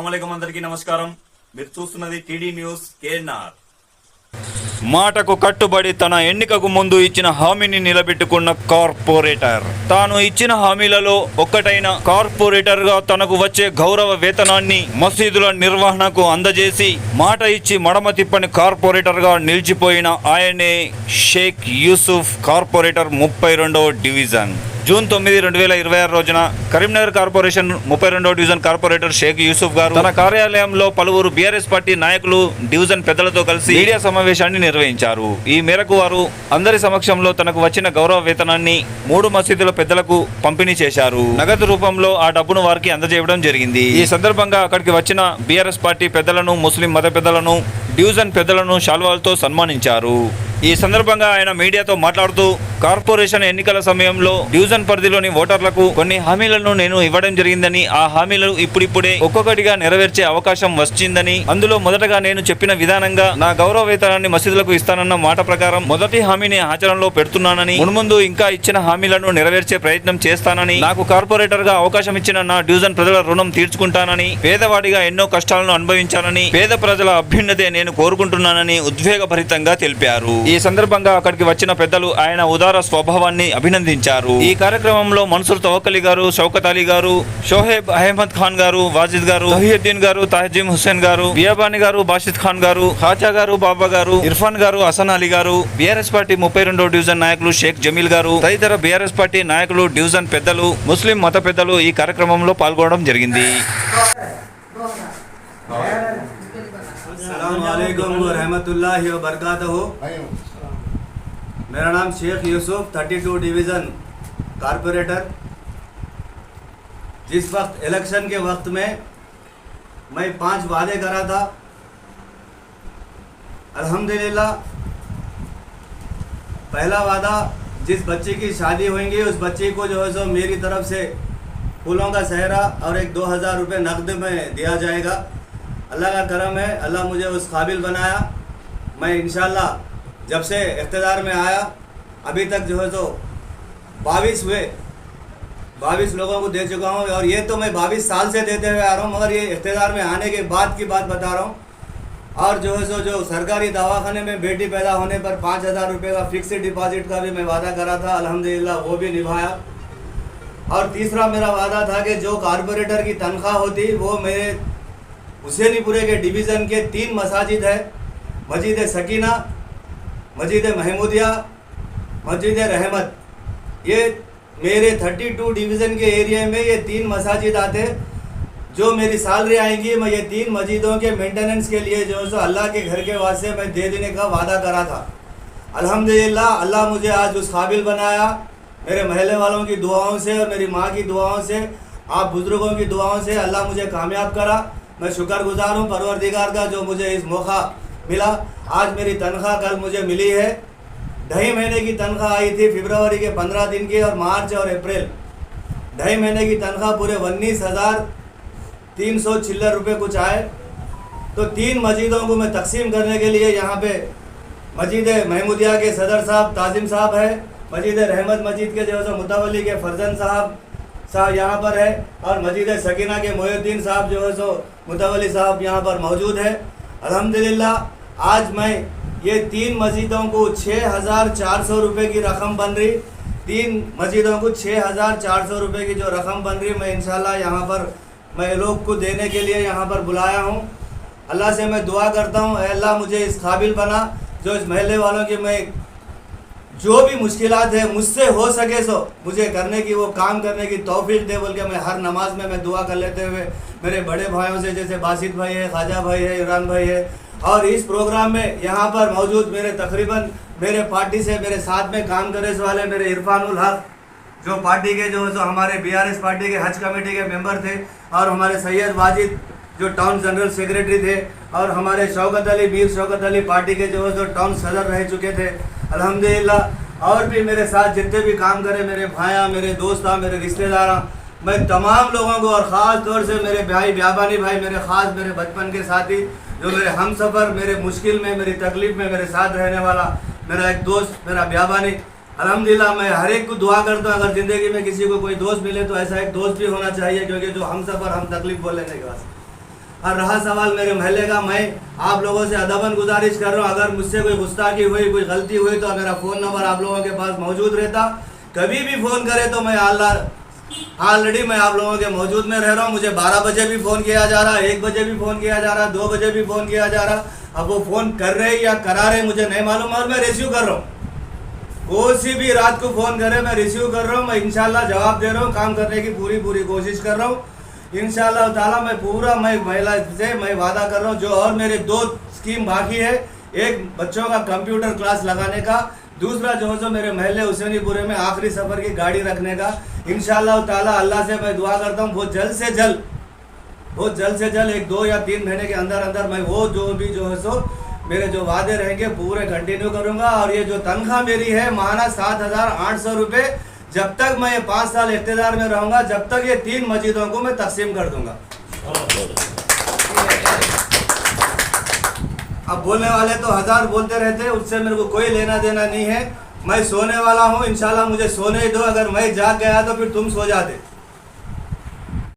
అస్సలాముఅలైకుం అందరికీ నమస్కారం. మీరు చూస్తున్నది టీడీ న్యూస్ కేఎన్ఆర్. మాటకు కట్టుబడి తన ఎన్నికకు ముందు ఇచ్చిన హామీని నిలబెట్టుకున్న కార్పొరేటర్. తాను ఇచ్చిన హామీలలో ఒక్కటైన కార్పొరేటర్ గా తనకు వచ్చే గౌరవ వేతనాన్ని మసీదుల నిర్వహణకు అందజేసి మాట ఇచ్చి మడమ తిప్పని కార్పొరేటర్ గా నిలిచిపోయిన ఆయనే షేక్ యూసుఫ్, కార్పొరేటర్ 32వ డివిజన్. జూన్ 9, 2026 రోజున కరీంనగర్ కార్పొరేషన్ 32వ డివిజన్ కార్పొరేటర్ షేక్ యూసుఫ్ గారు తన కార్యాలయంలో పలువురు బీఆర్ఎస్ పార్టీ నాయకులు, డివిజన్ పెద్దలతో కలిసి మీడియా సమావేశాన్ని నిర్వహించారు. ఈ మేరకు వారు అందరి సమక్షంలో తనకు వచ్చిన గౌరవ వేతనాన్ని 3 మసీదుల పెద్దలకు పంపిణీ చేశారు. నగదు రూపంలో ఆ డబ్బును వారికి అందజేయడం జరిగింది. ఈ సందర్భంగా అక్కడికి వచ్చిన బీఆర్ఎస్ పార్టీ పెద్దలను, ముస్లిం మత పెద్దలను, డివిజన్ పెద్దలను శాల్వాలతో సన్మానించారు. ఈ సందర్భంగా ఆయన మీడియాతో మాట్లాడుతూ, కార్పొరేషన్ ఎన్నికల సమయంలో డివిజన్ పరిధిలోని ఓటర్లకు కొన్ని హామీలను నేను ఇవ్వడం జరిగిందని, ఆ హామీలు ఇప్పుడిప్పుడే ఒక్కొక్కటిగా నెరవేర్చే అవకాశం వచ్చిందని, అందులో మొదటగా నేను చెప్పిన విధానంగా నా గౌరవ వేతనాన్ని మసీదులకు ఇస్తానన్న మాట ప్రకారం మొదటి హామీని ఆచరణలో పెడుతున్నానని, మున్ముందు ఇంకా ఇచ్చిన హామీలను నెరవేర్చే ప్రయత్నం చేస్తానని, నాకు కార్పొరేటర్ గా అవకాశం ఇచ్చిన నా డివిజన్ ప్రజల రుణం తీర్చుకుంటానని, పేదవాడిగా ఎన్నో కష్టాలను అనుభవించానని, పేద ప్రజల అభ్యున్నతే నేను కోరుకుంటున్నానని ఉద్వేగభరితంగా తెలిపారు. ఈ సందర్భంగా అక్కడికి వచ్చిన పెద్దలు ఆయన ఉదార స్వభావాన్ని అభినందించారు. ఈ కార్యక్రమంలో మన్సూర్ తవక్కలి గారు, షౌకత్ అలీ గారు, షోహేబ్ అహ్మద్ ఖాన్ గారు, వాజిద్ గారు, తహీయుద్దీన్ గారు, తాజిమ్ హుస్సేన్ గారు, బియాబాని గారు, బాషిద్ ఖాన్ గారు, ఖాజా గారు, బాబా గారు, ఇర్ఫాన్ గారు, హసన్ అలీ గారు, బీఆర్ఎస్ పార్టీ 32వ డివిజన్ నాయకులు షేక్ జమీల్ గారు, తదితర బీఆర్ఎస్ పార్టీ నాయకులు, డివిజన్ పెద్దలు, ముస్లిం మత పెద్దలు ఈ కార్యక్రమంలో పాల్గొనడం జరిగింది. अस्सलामुअलैकुम रहमतुल्लाहि व बरकातहू। मेरा नाम शेख यूसुफ, 32 डिवीज़न कारपोरेटर। जिस वक्त इलेक्शन के वक्त में मैं 5 वादे करा था, अल्हम्दुलिल्लाह पहला वादा, जिस बच्चे की शादी होंगी उस बच्चे को जो है सो मेरी तरफ से फूलों का सहरा और एक 2000 रुपये नकद में दिया जाएगा। अल्लाह का करम है, अल्लाह मुझे उस काबिल बनाया। मैं इंशाल्लाह जब से इख्तिदार में आया अभी तक जो है तो 22 लोगों को दे चुका हूँ। और ये तो मैं 22 साल से देते हुए आ रहा हूँ, मगर ये इख्तिदार में आने के बाद की बात बता रहा हूँ। और जो है सो जो सरकारी दवाखाने में बेटी पैदा होने पर 5000 रुपये का फिक्स डिपॉजिट का भी मैं वादा करा था, अल्हम्दुलिल्लाह वो भी निभाया। और तीसरा मेरा वादा था कि जो कारपोरेटर की तनख्वाह होती वो मेरे हुसैनीपुरे के डिवीज़न के 3 मसाजिद है, मस्जिद सकीना, मस्जिद महमूदिया, मस्जिद रहमत। ये मेरे 32 डिवीज़न के एरिया में ये 3 मसाजिद आते। जो मेरी सैलरी आएंगी मैं ये 3 मस्जिदों के मेंटेनेंस के लिए जो है सो अल्लाह के घर के वास्ते मैं दे देने का वादा करा था। अल्हम्दुलिल्लाह अल्लाह मुझे आज उस काबिल बनाया। मेरे महल्ले वालों की दुआओं से और मेरी माँ की दुआओं से, आप बुज़ुर्गों की दुआओं से अल्लाह मुझे कामयाब करा। मैं शुक्रगुजार हूँ परवरदिगार का जो मुझे इस मौका मिला। आज मेरी तनख्वाह कल मुझे मिली है। 2.5 महीने की तनख्वाह आई थी फरवरी के 15 दिन की, और मार्च और अप्रैल 2.5 महीने की तनख्वाह पूरे 19,300 चिल्लर रुपये कुछ आए। तो 3 मस्जिदों को मैं तकसीम करने के लिए यहाँ पे मस्जिद महमूदिया के सदर साहब ताजिम साहब है, मस्जिद रहमत मस्जिद के जो है मुतवल्ली के फर्जन साहब यहाँ पर है, और मस्जिद सकीना के मोहुद्दीन साहब जो है सो मुतवल्ली साहब यहाँ पर मौजूद है। अल्हम्दुलिल्लाह आज मैं ये 3 मस्जिदों को 6400 रुपये की रकम बन रही, 3 मस्जिदों को 6400 रुपये की जो रकम बन रही, मैं इंशाल्लाह यहाँ पर मैं लोग को देने के लिए यहाँ पर बुलाया हूँ। अल्लाह से मैं दुआ करता हूँ, अल्लाह मुझे इस काबिल बना जो इस महल्ले वालों की मैं जो भी मुश्किलात है मुझसे हो सके सो मुझे करने की, वो काम करने की तौफीक दे, बोल के मैं हर नमाज में मैं दुआ कर लेते हुए मेरे बड़े भाइयों से, जैसे बासित भाई है, ख्वाजा भाई है, इमरान भाई है, और इस प्रोग्राम में यहाँ पर मौजूद मेरे तकरीबन मेरे पार्टी से मेरे साथ में काम करने वाले मेरे इरफानुल हक, जो पार्टी के जो हमारे बीआरएस पार्टी के हज कमेटी के मेंबर थे, और हमारे सैयद वाजिद जो टाउन जनरल सेक्रेटरी थे, और हमारे शौकत अली, मीर शौकत अली पार्टी के जो टाउन सदर रह चुके थे। अल्हम्दुलिल्लाह और भी मेरे साथ जितने भी काम करे मेरे भाया, मेरे दोस्त, मेरे रिश्तेदार, मैं तमाम लोगों को, और ख़ास तौर से मेरे भाई बियाबानी भाई, मेरे ख़ास मेरे बचपन के साथी, जो मेरे हम सफ़र, मेरे मुश्किल में, मेरी तकलीफ़ में मेरे साथ रहने वाला मेरा एक दोस्त, मेरा बियाबानी, अल्हम्दुलिल्लाह मैं हर एक को दुआ करता हूँ, अगर ज़िंदगी में किसी को कोई दोस्त मिले तो ऐसा एक दोस्त भी होना चाहिए, क्योंकि जो हम सफ़र हम तकलीफ़ बोल लेने के वास्ते। और रहा सवाल मेरे महल्ले का, मैं आप लोगों से अदबन गुजारिश कर रहा हूँ, अगर मुझसे कोई गुस्ताखी हुई, कोई गलती हुई तो मेरा फ़ोन नंबर आप लोगों के पास मौजूद रहता, कभी भी फ़ोन करे तो मैं ऑलरेडी मैं आप लोगों के मौजूद में रह रहा हूँ। मुझे 12 बजे भी फ़ोन किया जा रहा, 1 बजे भी फ़ोन किया जा रहा, 2 बजे भी फ़ोन किया जा रहा। अब वो फ़ोन कर रहे या करा रहे मुझे नहीं मालूम, और मैं रिसीव कर रहा हूँ। कोई भी रात को फ़ोन करे मैं रिसीव कर रहा हूँ, मैं इंशाल्लाह जवाब दे रहा हूँ, काम करने की पूरी कोशिश कर रहा हूँ इंशाल्लाह ताला। मैं महिला से मैं वादा कर रहा हूँ। जो और मेरे 2 स्कीम बाकी है, एक बच्चों का कंप्यूटर क्लास लगाने का, दूसरा जो मेरे महल्ले हुसैनीपुरे में आखिरी सफ़र की गाड़ी रखने का। इंशाल्लाह ताला अल्लाह से मैं दुआ करता हूँ बहुत जल्द से जल्द 1, 2 या 3 महीने के अंदर मैं वो जो भी मेरे जो वादे रहेंगे पूरे कंटिन्यू करूँगा। और ये जो तनख्वाह मेरी है माना 7,800 रुपये, जब तक मैं ये 5 साल इक़्तिदार में रहूँगा, जब तक ये 3 मस्जिदों को मैं तकसीम कर दूँगा। अब बोलने वाले तो 1000 बोलते रहते हैं, उससे मेरे को कोई लेना देना नहीं है। मैं सोने वाला हूँ, इंशाल्लाह मुझे सोने ही दो। अगर मैं जाग गया तो फिर तुम सो जाते।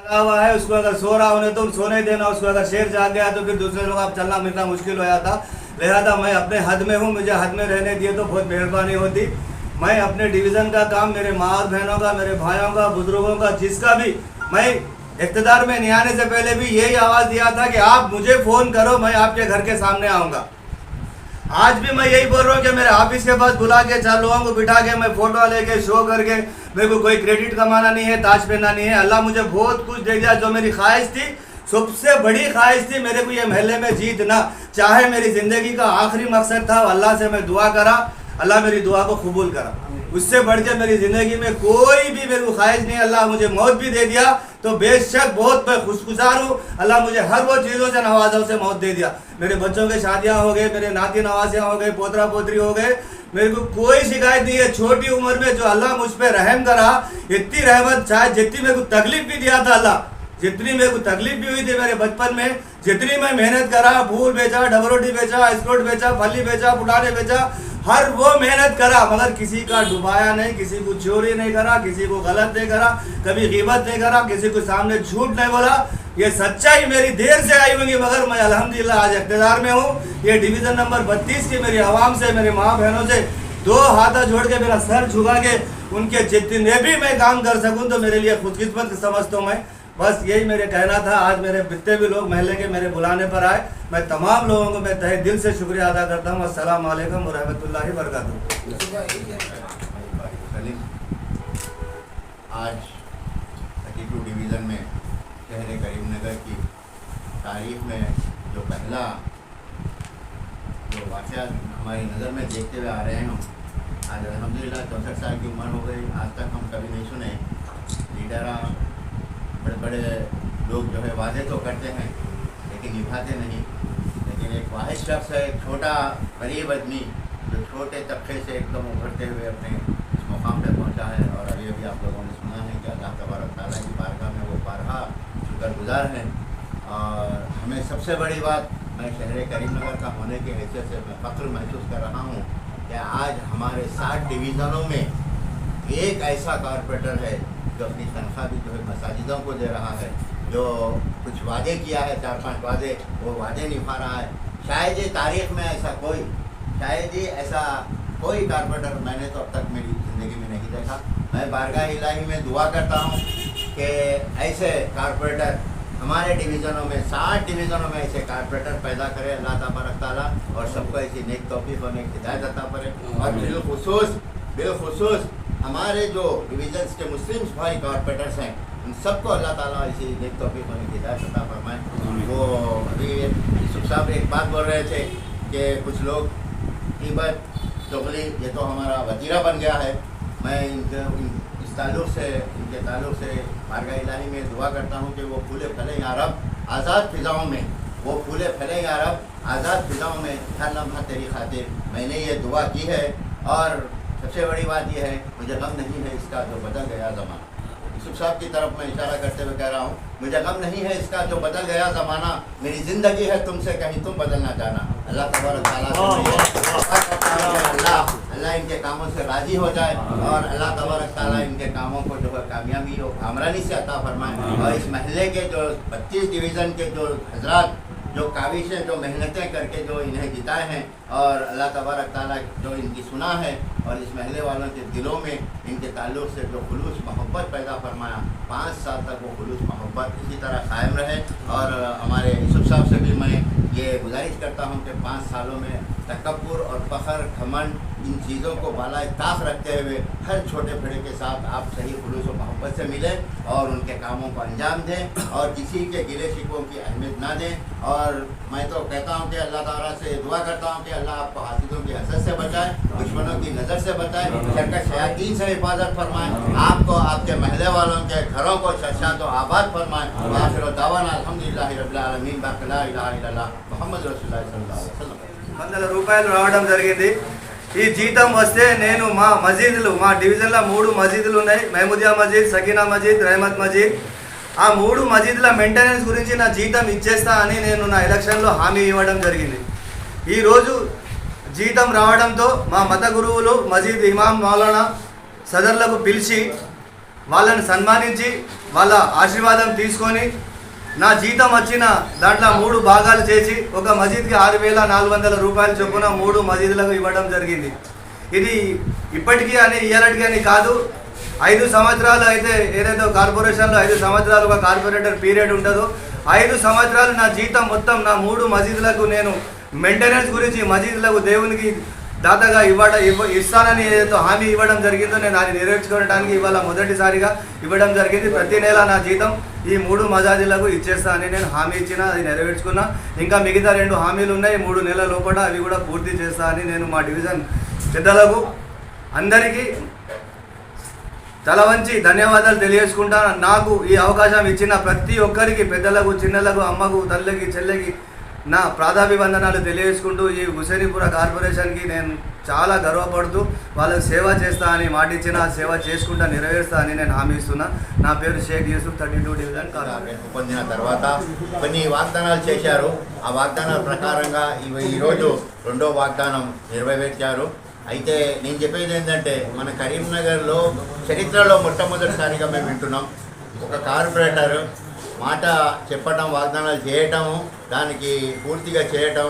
लगा हुआ है उसको अगर सो रहा होने तुम सोने देना, उसको अगर शेर जाग गया तो फिर दूसरे लोग आप चलना मिलना मुश्किल हो जाता। लिहाजा मैं अपने हद में हूँ, मुझे हद में रहने दिए तो बहुत मेहरबानी होती। मैं अपने डिवीज़न का काम मेरे माँ और बहनों का, मेरे भाइयों का, बुजुर्गों का, जिसका भी मैं इक़्तिदार में नहीं आने से पहले भी यही आवाज़ दिया था कि आप मुझे फ़ोन करो, मैं आपके घर के सामने आऊँगा। आज भी मैं यही बोल रहा हूँ कि मेरे ऑफिस के पास बुला के 4 लोगों को बिठा के मैं फ़ोटो लेके शो करके, मेरे को कोई क्रेडिट कमाना नहीं है, ताज पहनना नहीं है। अल्लाह मुझे बहुत कुछ दे दिया। जो मेरी ख्वाहिश थी, सबसे बड़ी ख्वाहिश थी मेरे को ये महल्ले में जीतना, चाहे मेरी ज़िंदगी का आखिरी मकसद था। अल्लाह से मैं दुआ करा, अल्लाह मेरी दुआ को कबूल करा। उससे बढ़ के मेरी ज़िंदगी में कोई भी मेरे को ख्वाहिश नहीं। अल्लाह मुझे मौत भी दे दिया तो बेशक बहुत मैं खुशगुजार हूँ। अल्लाह मुझे हर वो चीज़ों से नवाजों से मौत दे दिया। मेरे बच्चों के शादियाँ हो गए, मेरे नाती नवाजियाँ हो गए, पोतरा पोतरी हो गए, मेरे को कोई शिकायत नहीं है। छोटी उम्र में जो अल्लाह मुझ पर रहम करा, इतनी रहमत, शायद जितनी मेरे को तकलीफ भी दिया था अल्लाह, जितनी मेरे को तकलीफ भी हुई थी मेरे बचपन में, जितनी मैं मेहनत करा, फूल बेचा, डबरोटी बेचा, स्कोट बेचा, फली बेचा, पुटाने बेचा, हर वो मेहनत करा, मगर किसी का डुबाया नहीं, किसी को चोरी नहीं करा, किसी को गलत नहीं करा, कभी गिबत नहीं करा, किसी को सामने झूठ नहीं बोला। ये सच्चाई मेरी देर से आई होंगी, मगर मैं अल्हम्दुलिल्लाह आज इक़्तिदार में हूँ। ये डिवीज़न नंबर 32 की मेरी आवाम से, मेरे माँ बहनों से 2 हाथ जोड़ के, मेरा सर झुका के उनके जितने भी मैं काम कर सकूँ तो मेरे लिए खुदकिस्मत समझता हूँ मैं। बस यही मेरे कहना था। आज मेरे जितने भी लोग महल्ले के मेरे बुलाने पर आए, मैं तमाम लोगों को मैं तहे दिल से शुक्रिया अदा करता हूँ। अस्सलाम वालेकुम व रहमतुल्लाहि व बरकातुहू। आज 32 डिवीज़न में शहर करीमनगर की तारीख में जो पहला जो वाक़या हमारी नज़र में देखते हुए आ रहे हैं हम, आज अल्हम्दुलिल्लाह 64 साल की उम्र हो गई। आज तक हम कभी नहीं सुने लीडर बड़े बड़े लोग जो है वादे तो करते हैं लेकिन निभाते नहीं। लेकिन एक वाहिद शख्स है, एक छोटा गरीब आदमी जो छोटे तबके से एकदम उभरते हुए अपने इस मुकाम पर पहुंचा है। और अभी अभी आप लोगों ने सुना है कि अल्लाह तबारक तआला की बारगाह में वो बारहा शुक्रगुजार हैं। और हमें सबसे बड़ी बात, मैं शहर करीमनगर का होने की हैसियत से मैं फ़ख्र महसूस कर रहा हूँ कि आज हमारे 60 डिवीज़नों में एक ऐसा कॉरपोरेटर है जो अपनी तनख्वाह भी जो है मसाजिदों को दे रहा है, जो कुछ वादे किया है, 4-5 वादे, वो वादे निभा रहा है। शायद ये तारीख़ में ऐसा कोई, शायद ही ऐसा कोई कॉरपोरेटर मैंने तो अब तक मेरी ज़िंदगी में नहीं देखा। मैं बारगाह इलाही में दुआ करता हूँ कि ऐसे कॉरपोरेटर हमारे डिवीज़नों में, 60 डिवीज़नों में ऐसे कॉरपोरेटर पैदा करे अल्लाह तबारक तआला, और सबको ऐसी नेक तौफीक और नेक हिदायत अता करे। और बिलखुसूस हमारे जो डिवीज़न्स के मुस्लिम भाई कॉरपोरेटर्स हैं, उन सबको अल्लाह ताला ऐसी नेक तौफीक और नेक हिदायत अता फरमाए। वो अभी यूसुफ साहब एक बात बोल रहे थे कि कुछ लोग ग़ीबत, चुगली, ये तो हमारा वतीरा बन गया है। मैं इस ताल्लुक़ से, इनके ताल्लुक़ से बारगाह इलाही में दुआ करता हूँ कि वो फूले फैले या रब आज़ाद फ़िज़ाओं में, वो फूले फैले या रब आज़ाद फ़िज़ाओं में, हर लम्हा तेरी खातिर मैंने ये दुआ की है। और सबसे बड़ी बात यह है, मुझे गम नहीं है इसका जो बदल गया ज़माना। यूसुफ साहब की तरफ मैं इशारा करते हुए कह रहा हूँ, मुझे गम नहीं है इसका जो बदल गया ज़माना। मेरी ज़िंदगी है तुमसे कहीं तुम बदलना चाहना। अल्लाह तबारक तआला से अल्लाह इनके कामों से राजी हो जाए और अल्लाह तबारक ताला इनके कामों को जो है कामयाबी और कामरानी से अता फरमाए। और इस महल्ले के जो 25 डिवीज़न के जो हजरात जो काविशें जो मेहनतें करके जो इन्हें जिताए हैं और अल्लाह तबारक ताला जो इनकी सुना है और इस महल्ले वालों के दिलों में इनके ताल्लुक़ से जो खुलूस मोहब्बत पैदा फरमाया, 5 साल तक वो खुलूस मोहब्बत इसी तरह कायम रहे। और हमारे यूसुफ साहब से भी मैं ये गुजारिश करता हूँ कि 5 सालों में तकब्बुर और फ़ख्र घमंड इन चीज़ों को बाला ताक़ रखते हुए हर छोटे बड़े के साथ आप सही खुलूस और मोहब्बत से मिलें और उनके कामों को अंजाम दें और किसी के गिले शिकवों की अहमियत ना दें। और मैं तो कहता हूँ कि अल्लाह ताला से दुआ करता हूँ कि अल्लाह आपको हासिदों की हसद से बचाए, दुश्मनों की नज़र से बचाए, शरकत शयातीन से हिफाजत फरमाए, आपको आपके महल्ले वालों के घरों को शाद व आबाद फरमाए। आखिर दावाना अल्हम्दुलिल्लाहि रब्बिल आलमीन बाक़ी ला इलाहा इल्लल्लाह मुहम्मद रसूलुल्लाह सल्लल्लाहु अलैहि वसल्लम। 100 రూపాయలు రావడం జరిగింది। ఈ జీతం వస్తే నేను మా మసీదులు మా డివిజన్లో 3 మసీదులు ఉన్నాయి, మహమూదియా మసీద్, సకీనా మసీద్, రెహమత్ మసీద్। ఆ 3 మసీదుల మెయింటెనెన్స్ గురించి నా జీతం ఇచ్చేస్తా అని నేను నా ఎలక్షన్లో హామీ ఇవ్వడం జరిగింది। ఈరోజు జీతం రావడంతో మా మత గురువులు మసీద్ ఇమాం మౌలానా సదర్లకు పిలిచి వాళ్ళని సన్మానించి వాళ్ళ ఆశీర్వాదం తీసుకొని నా జీతం వచ్చిన దాంట్లో 3 భాగాలు చేసి ఒక మసీద్కి 6,400 రూపాయలు చొప్పున 3 మసీదులకు ఇవ్వడం జరిగింది। ఇది ఇప్పటికీ అని ఇయ్యాలటికి అని కాదు, 5 సంవత్సరాలు అయితే ఏదైతే కార్పొరేషన్లో 5 సంవత్సరాలు ఒక కార్పొరేటర్ పీరియడ్ ఉంటుందో 5 సంవత్సరాలు నా జీతం మొత్తం నా 3 మసీదులకు నేను మెయింటెనెన్స్ గురించి మసీదులకు దేవునికి దాతగా ఇస్తానని ఏదైతే హామీ ఇవ్వడం జరిగిందో నేను అది నెరవేర్చుకోవడానికి ఇవాళ మొదటిసారిగా ఇవ్వడం జరిగింది। ప్రతి నెల నా జీతం ఈ 3 మసీదులకు ఇచ్చేస్తా అని నేను హామీ ఇచ్చిన, అది నెరవేర్చుకున్నా। ఇంకా మిగతా 2 హామీలు ఉన్నాయి, 3 నెలల లోపల అవి కూడా పూర్తి చేస్తా అని నేను మా డివిజన్ పెద్దలకు అందరికీ తల వంచి ధన్యవాదాలు తెలియజేసుకుంటాను। నాకు ఈ అవకాశం ఇచ్చిన ప్రతి ఒక్కరికి, పెద్దలకు, చిన్నలకు, అమ్మకు, తల్లికి, చెల్లెకి నా ప్రాధాభివందనాలు తెలియజేసుకుంటూ ఈ హుసేనీపుర కార్పొరేషన్కి నేను చాలా గర్వపడుతూ వాళ్ళకి సేవ చేస్తా అని మాటిచ్చిన, సేవ చేసుకుంటా నెరవేరుస్తా అని నేను హామీ ఇస్తున్నా। నా పేరు షేక్ యూసుఫ్, 32 డివిజన్ కార్పొరేషన్। పొందిన తర్వాత కొన్ని వాగ్దానాలు చేశారు, ఆ వాగ్దానాల ప్రకారంగా ఈరోజు 2వ వాగ్దానం నెరవేర్చారు। అయితే నేను చెప్పేది ఏంటంటే మన కరీంనగర్లో చరిత్రలో మొట్టమొదటిసారిగా మేము వింటున్నాం ఒక కార్పొరేటర్ మాట చెప్పటం, వాగ్దానాలు చేయటము, దానికి పూర్తిగా చేయటం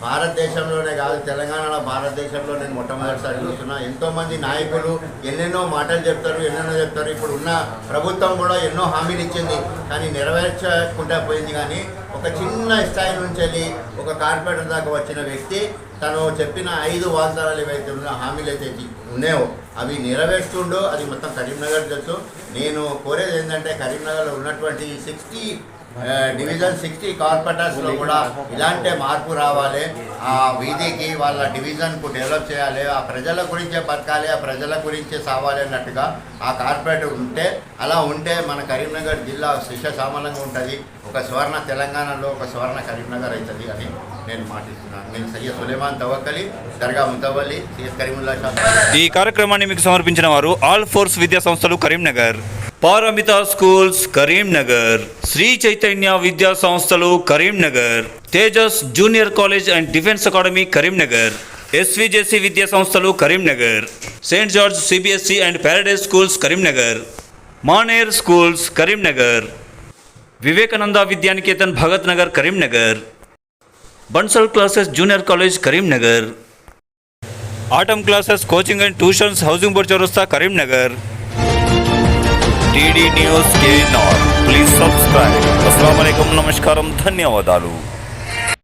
భారతదేశంలోనే కాదు తెలంగాణలో, భారతదేశంలో నేను మొట్టమొదటిసారి చూస్తున్నా। ఎంతోమంది నాయకులు ఎన్నెన్నో మాటలు చెప్తారు, ఎన్నెన్నో చెప్తారు। ఇప్పుడు ఉన్న ప్రభుత్వం కూడా ఎన్నో హామీలు ఇచ్చింది కానీ నెరవేర్చకుండా పోయింది। కానీ ఒక చిన్న స్థాయి నుంచి వెళ్ళి ఒక కార్పొరేటర్ దాకా వచ్చిన వ్యక్తి తను చెప్పిన 5 వాగ్దానాలు ఏవైతే ఉన్న హామీలు అయితే ఉన్నాయో అవి నెరవేరుస్తుండో అది మొత్తం కరీంనగర్ తెలుసు। నేను కోరేది ఏంటంటే కరీంనగర్లో ఉన్నటువంటి 60 డివిజన్ 60 కార్పొరేటర్స్లో కూడా ఇలాంటి మార్పు రావాలి, ఆ వీధికి వాళ్ళ డివిజన్కు డెవలప్ చేయాలి, ఆ ప్రజల గురించే బతకాలి, ఆ ప్రజల గురించే సావాలి అన్నట్టుగా ఆ కార్పొరేటర్ ఉంటే, అలా ఉంటే మన కరీంనగర్ జిల్లా శిష్యసామలంగా ఉంటుంది, ఒక స్వర్ణ తెలంగాణలో ఒక స్వర్ణ కరీంనగర్ అవుతుంది అని నేను మాటిస్తున్నాను। నేను సయ్యద్ సులేమాన్ తవక్కలి, దర్గా ముతవల్లి, సయ్యద్ కరీముల్లా షా। ఈ కార్యక్రమాన్ని మీకు సమర్పించిన వారు ఆల్ ఫోర్స్ విద్యా సంస్థలు కరీంనగర్, పారమిత స్కూల్స్ కరీంనగర్, శ్రీ చైతన్య విద్యా సంస్థలు Karimnagar, Tejas junior college and defence academy Karimnagar, SVJC విద్యా సంస్థలు Karimnagar, Saint George CBSE and Paradise schools Karimnagar, Maner schools Karimnagar, Vivekananda Vidyaniketan Bhagat Nagar Karimnagar, Bansal classes junior college Karimnagar, Atom classes coaching and tuitions housing board చౌరస్తా కరీంనగర్। टीडी न्यूज़ के नॉर प्लीज सब्सक्राइब। अस्सलाम वालेकुम, नमस्कारम, धन्यवादाలు।